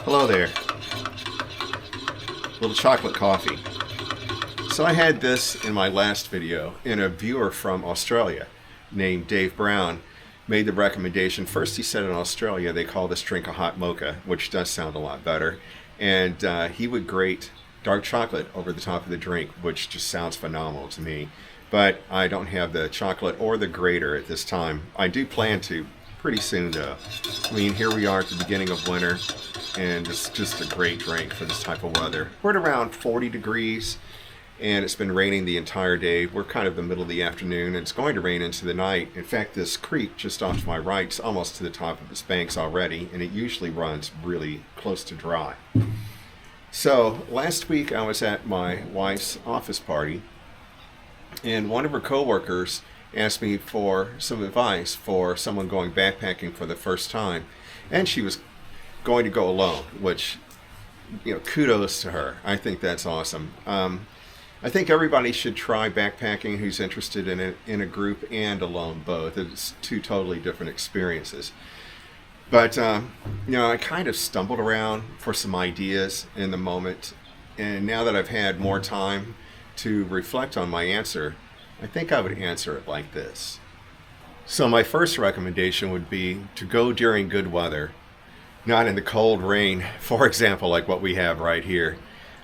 Hello there. Little chocolate coffee. So I had this in my last video, and a viewer from Australia named Dave Brown made the recommendation. First he said in Australia they call this drink a hot mocha, which does sound a lot better. And he would grate dark chocolate over the top of the drink, which just sounds phenomenal to me. But I don't have the chocolate or the grater at this time. I do plan to pretty soon though. I mean, here we are at the beginning of winter, and it's just a great drink for this type of weather. We're at around 40 degrees, and it's been raining the entire day. We're kind of the middle of the afternoon, and it's going to rain into the night. In fact, this creek just off to my right is almost to the top of its banks already, and it usually runs really close to dry. So last week I was at my wife's office party, and one of her coworkers asked me for some advice for someone going backpacking for the first time, and she was going to go alone, which, you know, kudos to her. I think that's awesome. I think everybody should try backpacking who's interested in it, in a group and alone both. It's two totally different experiences. But, you know, I kind of stumbled around for some ideas in the moment, and now that I've had more time to reflect on my answer, I think I would answer it like this. So my first recommendation would be to go during good weather, not in the cold rain, for example, like what we have right here.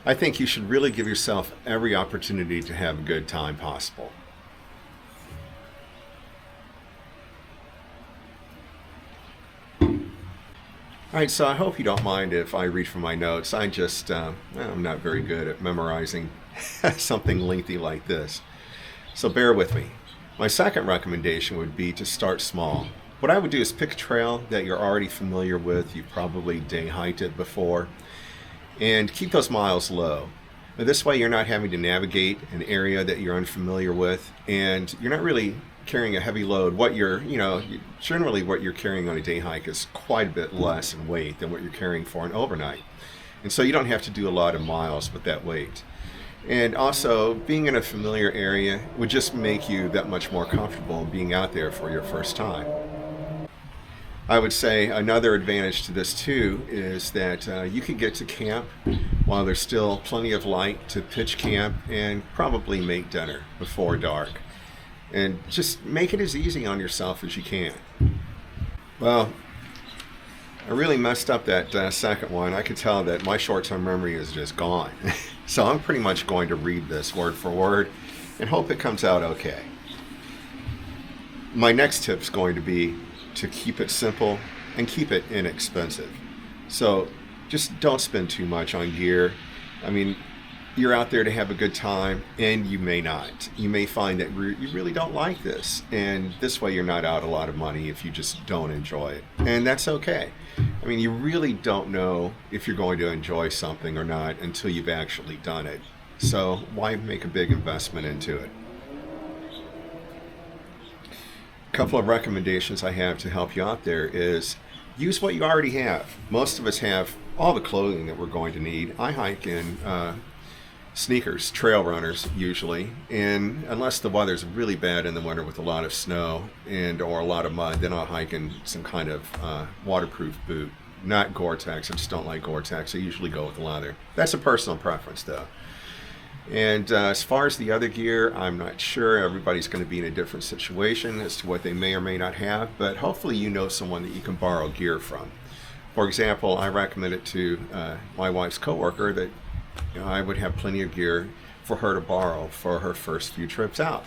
I think you should really give yourself every opportunity to have a good time possible. Alright, so I hope you don't mind if I read from my notes. I'm not very good at memorizing something lengthy like this. So bear with me. My second recommendation would be to start small. What I would do is pick a trail that you're already familiar with. You've probably day hiked it before. And keep those miles low. Now, this way you're not having to navigate an area that you're unfamiliar with, and you're not really carrying a heavy load. Generally what you're carrying on a day hike is quite a bit less in weight than what you're carrying for an overnight. And so you don't have to do a lot of miles with that weight. And also, being in a familiar area would just make you that much more comfortable being out there for your first time. I would say another advantage to this too is that you can get to camp while there's still plenty of light to pitch camp and probably make dinner before dark. And just make it as easy on yourself as you can. Well, I really messed up that second one. I could tell that my short-term memory is just gone. So I'm pretty much going to read this word for word and hope it comes out okay. My next tip is going to be to keep it simple and keep it inexpensive. So just don't spend too much on gear. I mean, you're out there to have a good time, and you may not. You may find that you really don't like this, and this way you're not out a lot of money if you just don't enjoy it. And that's okay. I mean, you really don't know if you're going to enjoy something or not until you've actually done it. So why make a big investment into it? A couple of recommendations I have to help you out there is use what you already have. Most of us have all the clothing that we're going to need. I hike in sneakers, trail runners usually, and unless the weather's really bad in the winter with a lot of snow or a lot of mud, then I'll hike in some kind of waterproof boot. Not Gore-Tex. I just don't like Gore-Tex. I usually go with leather. That's a personal preference though. And as far as the other gear, I'm not sure. Everybody's going to be in a different situation as to what they may or may not have, but hopefully you know someone that you can borrow gear from. For example, I recommend it to my wife's coworker that I would have plenty of gear for her to borrow for her first few trips out.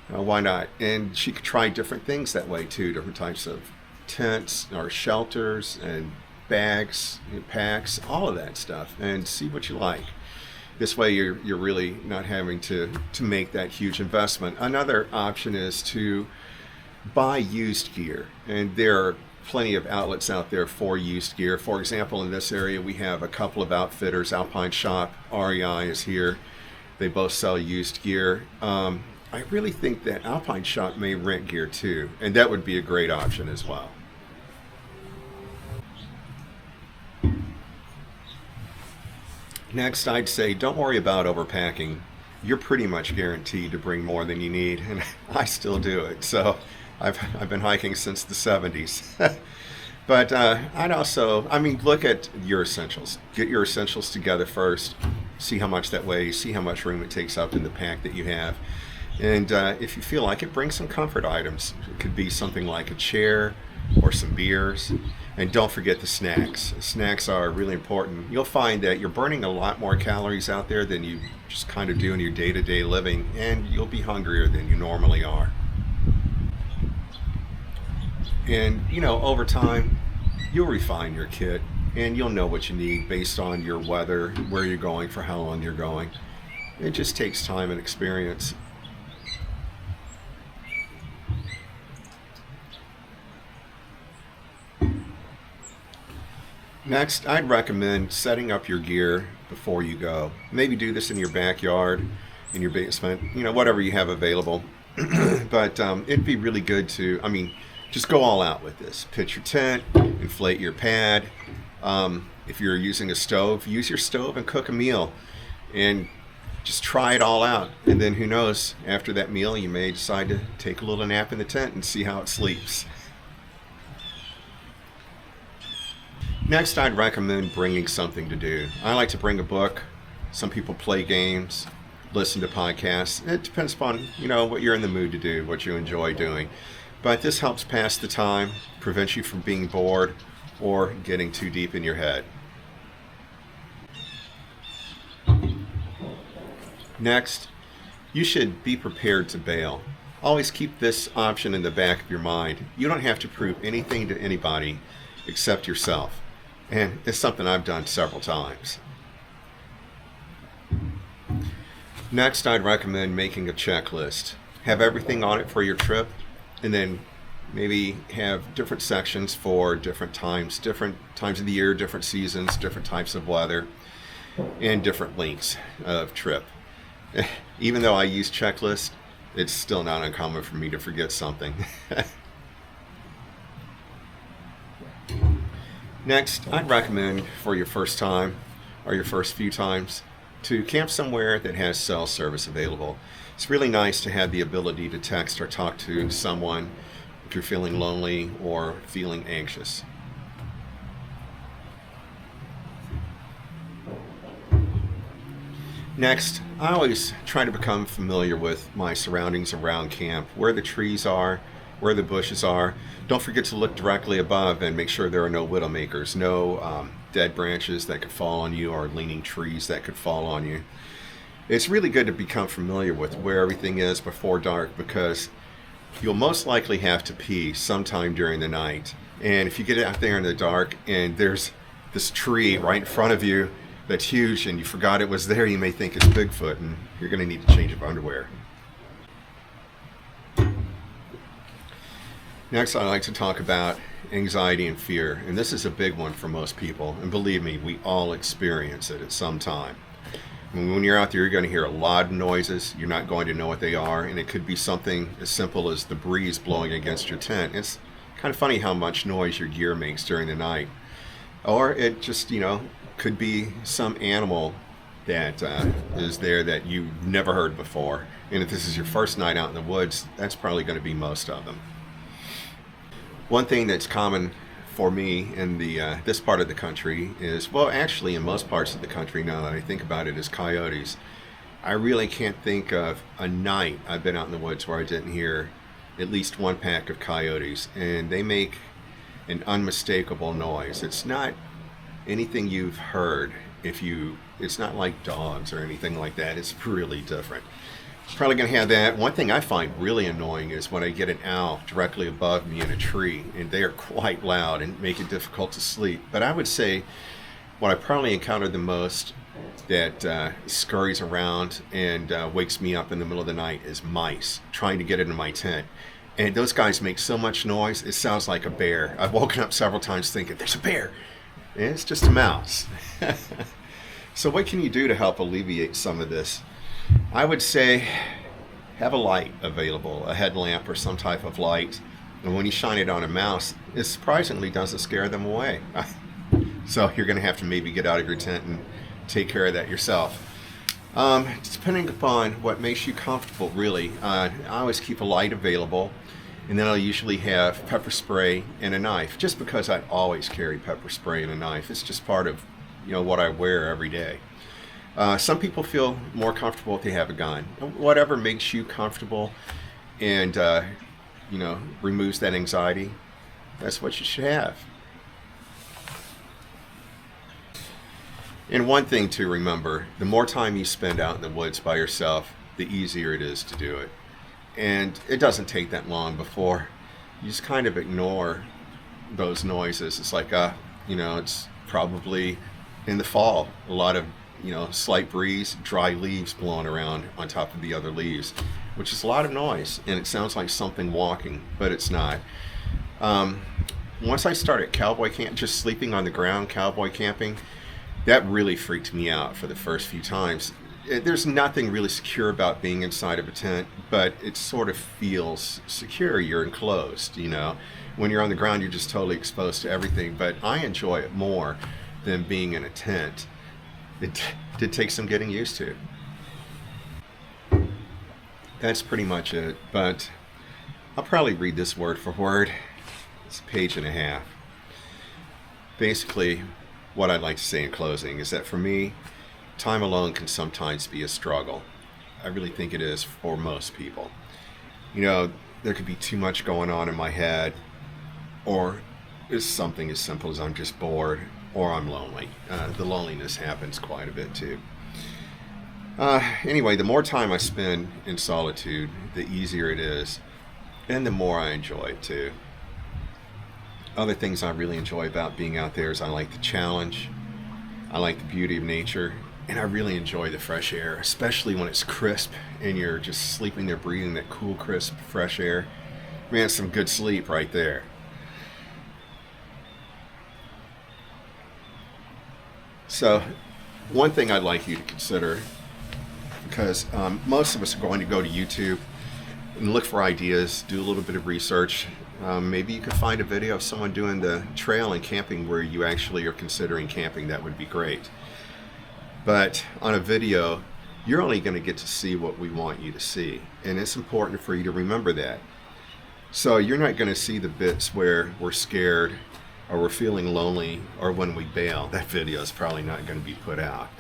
Why not? And she could try different things that way too, different types of tents or shelters and bags, packs, all of that stuff, and see what you like. This way you're really not having to make that huge investment. Another option is to buy used gear, and there are plenty of outlets out there for used gear. For example, in this area we have a couple of outfitters. Alpine Shop, REI is here. They both sell used gear. I really think that Alpine Shop may rent gear too, and that would be a great option as well. Next, I'd say don't worry about overpacking. You're pretty much guaranteed to bring more than you need, and I still do it. So I've been hiking since the 70s. But I'd also, I mean, look at your essentials. Get your essentials together first. See how much that weighs. See how much room it takes up in the pack that you have. And if you feel like it, bring some comfort items. It could be something like a chair or some beers. And don't forget the snacks. Snacks are really important. You'll find that you're burning a lot more calories out there than you just kind of do in your day-to-day living, and you'll be hungrier than you normally are. And, you know, over time, you'll refine your kit and you'll know what you need based on your weather, where you're going, for how long you're going. It just takes time and experience. Next, I'd recommend setting up your gear before you go. Maybe do this in your backyard, in your basement, you know, whatever you have available. But it'd be really good to, I mean, just go all out with this. Pitch your tent, inflate your pad. If you're using a stove, use your stove and cook a meal. And just try it all out. And then who knows, after that meal, you may decide to take a little nap in the tent and see how it sleeps. Next, I'd recommend bringing something to do. I like to bring a book. Some people play games, listen to podcasts. It depends upon, you know, what you're in the mood to do, what you enjoy doing. But this helps pass the time, prevents you from being bored or getting too deep in your head. Next, you should be prepared to bail. Always keep this option in the back of your mind. You don't have to prove anything to anybody except yourself. And it's something I've done several times. Next, I'd recommend making a checklist. Have everything on it for your trip, and then maybe have different sections for different times of the year, different seasons, different types of weather, and different lengths of trip. Even though I use checklists, it's still not uncommon for me to forget something. Next, I'd recommend for your first time or your first few times to camp somewhere that has cell service available. It's really nice to have the ability to text or talk to someone if you're feeling lonely or feeling anxious. Next, I always try to become familiar with my surroundings around camp, where the trees are, where the bushes are. Don't forget to look directly above and make sure there are no widowmakers, no dead branches that could fall on you or leaning trees that could fall on you. It's really good to become familiar with where everything is before dark, because you'll most likely have to pee sometime during the night. And if you get out there in the dark and there's this tree right in front of you that's huge and you forgot it was there, you may think it's Bigfoot and you're going to need a change of underwear. Next, I'd like to talk about anxiety and fear, and this is a big one for most people, and believe me, we all experience it at some time. When you're out there, you're going to hear a lot of noises. You're not going to know what they are, and it could be something as simple as the breeze blowing against your tent. It's kind of funny how much noise your gear makes during the night. Or it just, you know, could be some animal that is there that you've never heard before. And if this is your first night out in the woods, that's probably going to be most of them. One thing that's common for me in this part of the country is, well, actually in most parts of the country now that I think about it, is coyotes. I really can't think of a night I've been out in the woods where I didn't hear at least one pack of coyotes, and they make an unmistakable noise. It's not anything you've heard. It's not like dogs or anything like that. It's really different. Probably going to have that. One thing I find really annoying is when I get an owl directly above me in a tree, and they are quite loud and make it difficult to sleep. But I would say what I probably encounter the most that scurries around and wakes me up in the middle of the night is mice trying to get into my tent. And those guys make so much noise, it sounds like a bear. I've woken up several times thinking, there's a bear. And it's just a mouse. So what can you do to help alleviate some of this? I would say have a light available, a headlamp or some type of light. And when you shine it on a mouse, it surprisingly doesn't scare them away. So you're going to have to maybe get out of your tent and take care of that yourself. Depending upon what makes you comfortable, really. I always keep a light available. And then I'll usually have pepper spray and a knife, just because I always carry pepper spray and a knife. It's just part of, what I wear every day. Some people feel more comfortable if they have a gun. Whatever makes you comfortable and, removes that anxiety, that's what you should have. And one thing to remember, the more time you spend out in the woods by yourself, the easier it is to do it. And it doesn't take that long before you just kind of ignore those noises. It's like, it's probably in the fall, a lot of, slight breeze, dry leaves blowing around on top of the other leaves, which is a lot of noise. And it sounds like something walking, but it's not. Once I started cowboy camp, just sleeping on the ground, cowboy camping, that really freaked me out for the first few times. There's nothing really secure about being inside of a tent, but it sort of feels secure. You're enclosed, When you're on the ground, you're just totally exposed to everything. But I enjoy it more than being in a tent. It did take some getting used to. That's pretty much it. But I'll probably read this word for word. It's a page and a half. Basically, what I'd like to say in closing is that for me, time alone can sometimes be a struggle. I really think it is for most people. There could be too much going on in my head, or it's something as simple as I'm just bored, or I'm lonely. The loneliness happens quite a bit too. Anyway, the more time I spend in solitude, the easier it is, and the more I enjoy it too. Other things I really enjoy about being out there is I like the challenge, I like the beauty of nature, and I really enjoy the fresh air, especially when it's crisp and you're just sleeping there breathing that cool, crisp, fresh air. Man, it's some good sleep right there. So, one thing I'd like you to consider, because most of us are going to go to YouTube and look for ideas, do a little bit of research. Maybe you could find a video of someone doing the trail and camping where you actually are considering camping. That would be great. But on a video, you're only going to get to see what we want you to see. And it's important for you to remember that. So you're not going to see the bits where we're scared or we're feeling lonely or when we bail. That video is probably not going to be put out.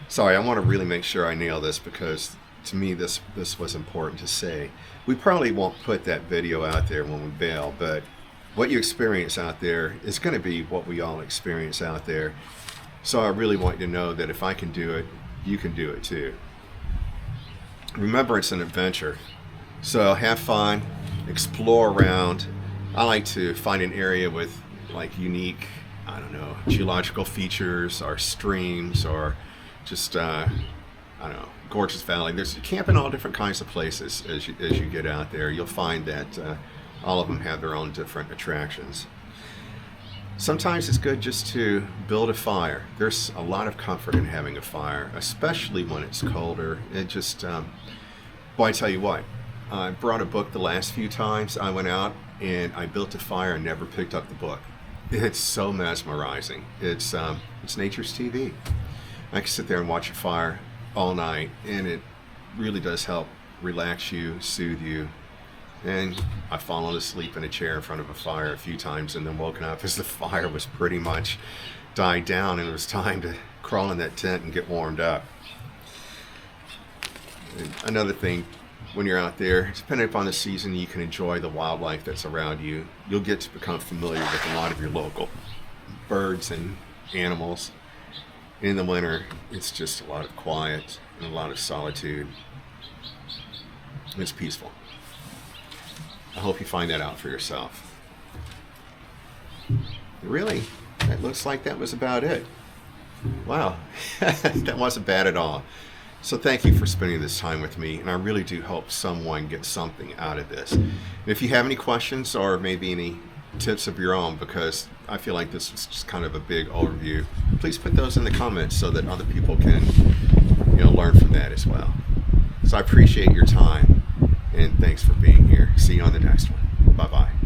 Sorry, I want to really make sure I nail this, because to me this was important to say. We probably won't put that video out there when we bail, but what you experience out there is going to be what we all experience out there. So I really want you to know that if I can do it, you can do it too. Remember, it's an adventure. So have fun, explore around. I like to find an area with unique, geological features or streams or just, gorgeous valley. There's camp in all different kinds of places as you get out there. You'll find that all of them have their own different attractions. Sometimes it's good just to build a fire. There's a lot of comfort in having a fire, especially when it's colder. It just, I tell you what, I brought a book the last few times I went out and I built a fire and never picked up the book. It's so mesmerizing. It's nature's TV. I can sit there and watch a fire all night, and it really does help relax you, soothe you. And I've fallen asleep in a chair in front of a fire a few times and then woken up as the fire was pretty much died down and it was time to crawl in that tent and get warmed up. And another thing, when you're out there, depending upon the season, you can enjoy the wildlife that's around you. You'll get to become familiar with a lot of your local birds and animals. In the winter, it's just a lot of quiet and a lot of solitude. It's peaceful. I hope you find that out for yourself. Really, that looks like that was about it. Wow, that wasn't bad at all. So thank you for spending this time with me, and I really do hope someone gets something out of this. And if you have any questions or maybe any tips of your own, because I feel like this was just kind of a big overview, please put those in the comments so that other people can learn from that as well. So I appreciate your time, and thanks for being here. See you on the next one. Bye-bye.